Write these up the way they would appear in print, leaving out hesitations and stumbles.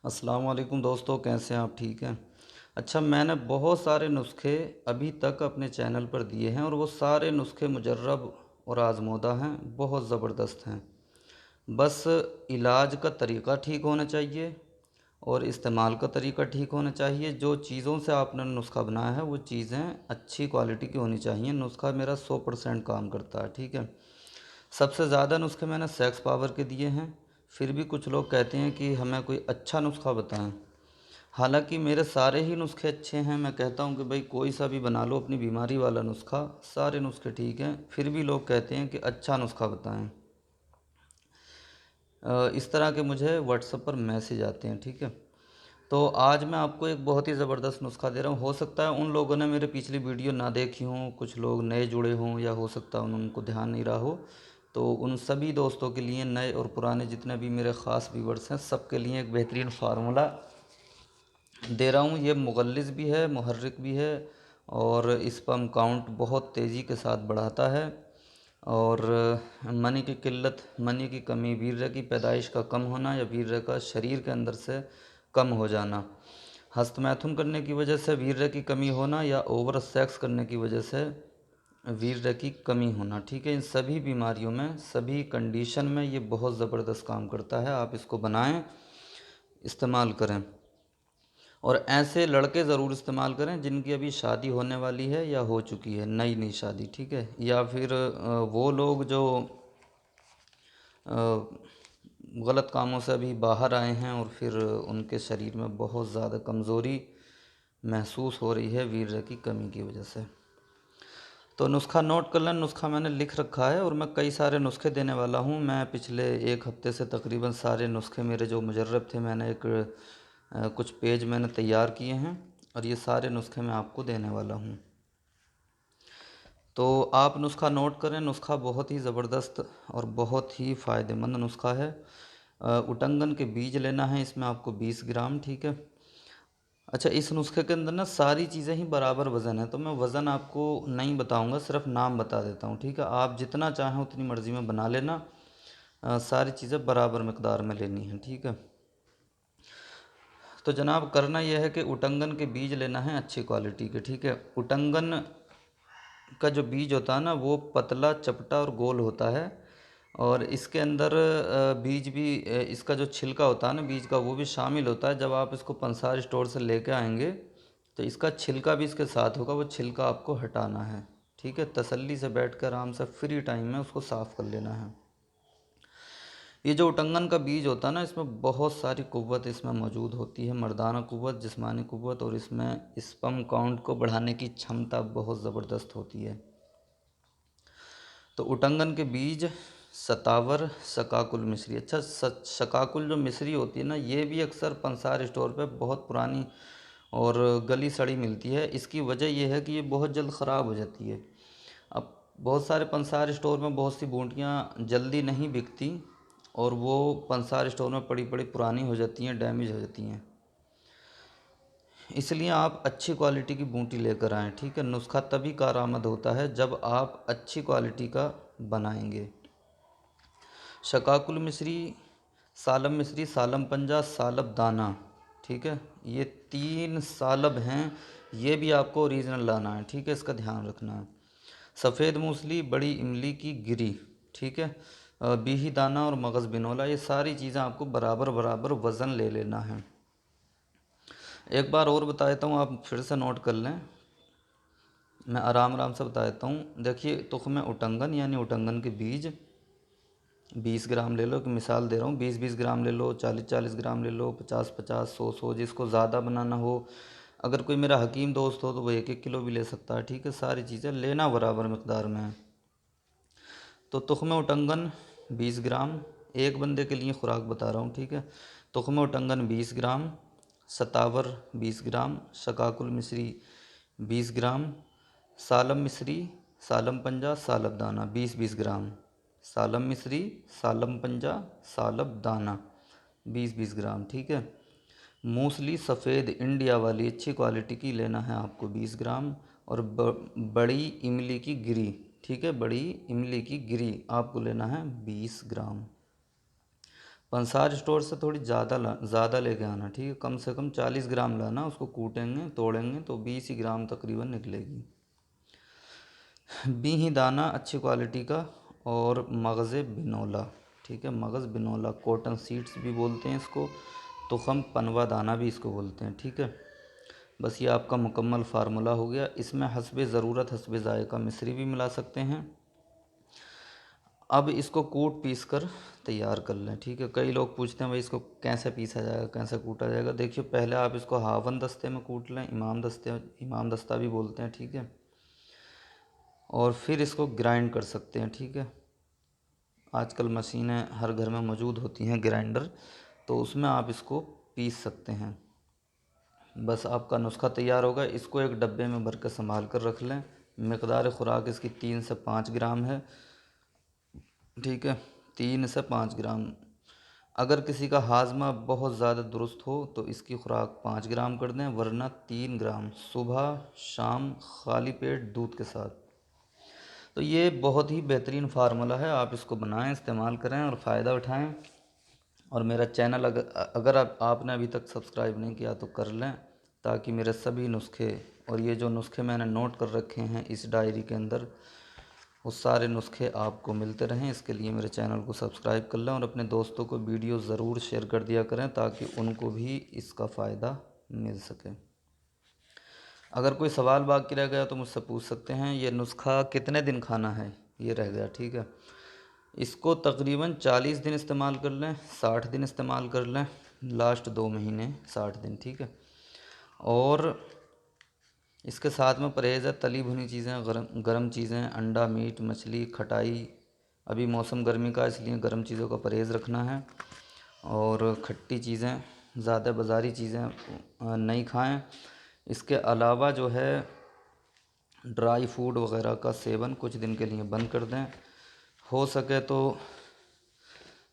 अस्सलाम वालेकुम दोस्तों, कैसे हैं आप? ठीक हैं। अच्छा, मैंने बहुत सारे नुस्खे अभी तक अपने चैनल पर दिए हैं और वो सारे नुस्खे मुजर्रब और आजमूदा हैं, बहुत ज़बरदस्त हैं। बस इलाज का तरीक़ा ठीक होना चाहिए और इस्तेमाल का तरीक़ा ठीक होना चाहिए। जो चीज़ों से आपने नुस्खा बनाया है वो चीज़ें अच्छी क्वालिटी की होनी चाहिए। नुस्खा मेरा 100% काम करता है, ठीक है। सबसे ज़्यादा नुस्खे मैंने सेक्स पावर के दिए हैं। फिर भी कुछ लोग कहते हैं कि हमें कोई अच्छा नुस्खा बताएं। हालांकि मेरे सारे ही नुस्खे अच्छे हैं। मैं कहता हूं कि भाई कोई सा भी बना लो अपनी बीमारी वाला नुस्खा, सारे नुस्खे ठीक हैं। फिर भी लोग कहते हैं कि अच्छा नुस्खा बताएं। इस तरह के मुझे व्हाट्सएप पर मैसेज आते हैं, ठीक है। तो आज मैं आपको एक बहुत ही ज़बरदस्त नुस्खा दे रहा हूँ। हो सकता है उन लोगों ने मेरे पिछली वीडियो ना देखी हों, कुछ लोग नए जुड़े हों, या हो सकता है उनको ध्यान नहीं रहा हो। तो उन सभी दोस्तों के लिए, नए और पुराने जितने भी मेरे ख़ास व्यूवर्स हैं, सबके लिए एक बेहतरीन फार्मूला दे रहा हूँ। ये मुगल्लिज़ भी है, मुहर्रिक भी है, और स्पर्म काउंट बहुत तेज़ी के साथ बढ़ाता है। और मनी की किल्लत, मनी की कमी, वीर्य की पैदाइश का कम होना या वीर्य का शरीर के अंदर से कम हो जाना, हस्तमैथुन करने की वजह से वीर्य की कमी होना, या ओवर सेक्स करने की वजह से वीर्य की कमी होना, ठीक है। इन सभी बीमारियों में, सभी कंडीशन में ये बहुत ज़बरदस्त काम करता है। आप इसको बनाएं, इस्तेमाल करें। और ऐसे लड़के ज़रूर इस्तेमाल करें जिनकी अभी शादी होने वाली है या हो चुकी है, नई नई शादी, ठीक है। या फिर वो लोग जो गलत कामों से अभी बाहर आए हैं और फिर उनके शरीर में बहुत ज़्यादा कमज़ोरी महसूस हो रही है वीर्य की कमी की वजह से। तो नुस्खा नोट कर लें। नुस्खा मैंने लिख रखा है और मैं कई सारे नुस्खे देने वाला हूँ। मैं पिछले एक हफ्ते से तकरीबन सारे नुस्खे मेरे जो मुजर्रब थे, मैंने एक कुछ पेज मैंने तैयार किए हैं और ये सारे नुस्खे मैं आपको देने वाला हूँ। तो आप नुस्खा नोट करें। नुस्खा बहुत ही ज़बरदस्त और बहुत ही फ़ायदेमंद नुस्खा है। उटंगन के बीज लेना है, इसमें आपको 20 ग्राम, ठीक है। अच्छा, इस नुस्खे के अंदर ना सारी चीज़ें ही बराबर वज़न है, तो मैं वज़न आपको नहीं बताऊंगा, सिर्फ नाम बता देता हूँ, ठीक है। आप जितना चाहें उतनी मर्ज़ी में बना लेना। सारी चीज़ें बराबर मकदार में लेनी है, ठीक है। तो जनाब, करना यह है कि उटंगन के बीज लेना है अच्छी क्वालिटी के, ठीक है। उटंगन का जो बीज होता है ना, वो पतला, चपटा और गोल होता है। और इसके अंदर बीज भी, इसका जो छिलका होता है ना बीज का, वो भी शामिल होता है। जब आप इसको पंसार स्टोर से लेके आएंगे तो इसका छिलका भी इसके साथ होगा, वो छिलका आपको हटाना है, ठीक है। तसल्ली से बैठ कर आराम से फ्री टाइम में उसको साफ़ कर लेना है। ये जो उटंगन का बीज होता है ना, इसमें बहुत सारी कुव्वत इसमें मौजूद होती है, मर्दाना कुव्वत, जिस्मानी कुव्वत, और इसमें स्पर्म काउंट को बढ़ाने की क्षमता बहुत ज़बरदस्त होती है। तो उटंगन के बीज, सतावर, शकाकुल मिश्री। अच्छा, शकाकुल जो मिश्री होती है ना, ये भी अक्सर पंसार स्टोर पे बहुत पुरानी और गली सड़ी मिलती है। इसकी वजह यह है कि ये बहुत जल्द ख़राब हो जाती है। अब बहुत सारे पंसार स्टोर में बहुत सी बूटियाँ जल्दी नहीं बिकती और वो पंसार स्टोर में पड़ी पड़ी पुरानी हो जाती हैं, डैमेज हो जाती हैं। इसलिए आप अच्छी क्वालिटी की बूटी लेकर आएँ, ठीक है। नुस्खा तभी कारआमद होता है जब आप अच्छी क्वालिटी का बनाएंगे। शकाकुल मिश्री, सालम मिश्री, सालम पंजा, सालब दाना, ठीक है। ये 3 सालब हैं। ये भी आपको ओरिजिनल लाना है, ठीक है, इसका ध्यान रखना है। सफ़ेद मूसली, बड़ी इमली की गिरी, ठीक है। बीही दाना और मगज़ बिनौला, ये सारी चीज़ें आपको बराबर बराबर वज़न ले लेना है। एक बार और बता देता हूँ, आप फिर से नोट कर लें। मैं आराम आराम से बता देता हूँ। देखिए, तुख्म उटंगन यानी उटंगन के बीज 20 ग्राम ले लो, कि मिसाल दे रहा हूँ। 20-20 ग्राम ले लो, 40-40 ग्राम ले लो, 50-50, 100-100, जिसको ज़्यादा बनाना हो। अगर कोई मेरा हकीम दोस्त हो तो वो 1-1 किलो भी ले सकता है, ठीक है। सारी चीज़ें लेना बराबर मकदार में है। तो तुख्म उटंगन 20 ग्राम, एक बंदे के लिए खुराक बता रहा हूँ, ठीक है। तुख्म उटंगन 20 ग्राम, सतावर 20 ग्राम, शकाकुल मिश्री 20 ग्राम, सालम मिश्री, सालम पंजा, सालब दाना 20-20 ग्राम, सालम मिश्री, सालम पंजा, सालब दाना 20-20 ग्राम, ठीक है। मूसली सफ़ेद इंडिया वाली अच्छी क्वालिटी की लेना है आपको 20 ग्राम। और बड़ी इमली की गिरी, ठीक है, बड़ी इमली की गिरी आपको लेना है 20 ग्राम। पंसार स्टोर से थोड़ी ज़्यादा लेके आना, ठीक है। कम से कम 40 ग्राम लाना, उसको कूटेंगे तोड़ेंगे तो 20 ही ग्राम तकरीबन निकलेगी। बीही दाना अच्छी क्वालिटी का, और मगज़ बिनौला, ठीक है। मगज़ बिनौला, कॉटन सीड्स भी बोलते हैं इसको, तुखम पनवा दाना भी इसको बोलते हैं, ठीक है। बस ये आपका मुकम्मल फार्मूला हो गया। इसमें हस्बे ज़रूरत हस्बे ज़ायक़ा मिश्री भी मिला सकते हैं। अब इसको कूट पीस कर तैयार कर लें, ठीक है। कई लोग पूछते हैं भाई इसको कैसे पीसा जाएगा, कैसे कूटा जाएगा। देखिए पहले आप इसको हावन दस्ते में कूट लें, इमाम दस्ता भी बोलते हैं, ठीक है। और फिर इसको ग्राइंड कर सकते हैं, ठीक है। आजकल मशीनें हर घर में मौजूद होती हैं ग्राइंडर, तो उसमें आप इसको पीस सकते हैं। बस आपका नुस्खा तैयार होगा। इसको एक डब्बे में भर कर संभाल कर रख लें। मकदार ख़ुराक इसकी 3 से 5 ग्राम है, ठीक है। 3 से 5 ग्राम। अगर किसी का हाजमा बहुत ज़्यादा दुरुस्त हो तो इसकी खुराक 5 ग्राम कर दें, वरना 3 ग्राम सुबह शाम खाली पेट दूध के साथ। तो ये बहुत ही बेहतरीन फार्मूला है, आप इसको बनाएं, इस्तेमाल करें और फ़ायदा उठाएं। और मेरा चैनल अगर आपने अभी तक सब्सक्राइब नहीं किया तो कर लें, ताकि मेरे सभी नुस्खे और ये जो नुस्खे मैंने नोट कर रखे हैं इस डायरी के अंदर, वो सारे नुस्खे आपको मिलते रहें। इसके लिए मेरे चैनल को सब्सक्राइब कर लें और अपने दोस्तों को वीडियो ज़रूर शेयर कर दिया करें, ताकि उनको भी इसका फ़ायदा मिल सके। अगर कोई सवाल बाकी रह गया तो मुझसे पूछ सकते हैं। ये नुस्खा कितने दिन खाना है ये रह गया, ठीक है। इसको तकरीबन 40 दिन इस्तेमाल कर लें, 60 दिन इस्तेमाल कर लें, लास्ट 2 महीने 60 दिन, ठीक है। और इसके साथ में परहेज़ है तली भुनी चीज़ें, गरम चीज़ें, अंडा, मीट, मछली, खटाई। अभी मौसम गर्मी का, इसलिए गर्म चीज़ों का परहेज़ रखना है। और खट्टी चीज़ें, ज़्यादा बाज़ारी चीज़ें नहीं खाएं। इसके अलावा जो है ड्राई फूड वगैरह का सेवन कुछ दिन के लिए बंद कर दें। हो सके तो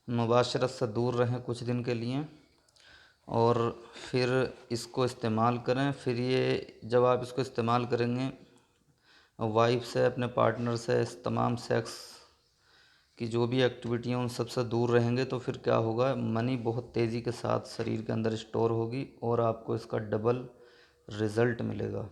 मुबाशरत से दूर रहें कुछ दिन के लिए, और फिर इसको इस्तेमाल करें। फिर ये जब आप इसको इस्तेमाल करेंगे वाइफ से, अपने पार्टनर से, इस तमाम सेक्स की जो भी एक्टिविटी हैं उन सबसे दूर रहेंगे, तो फिर क्या होगा, मनी बहुत तेज़ी के साथ शरीर के अंदर स्टोर होगी और आपको इसका डबल रिज़ल्ट मिलेगा।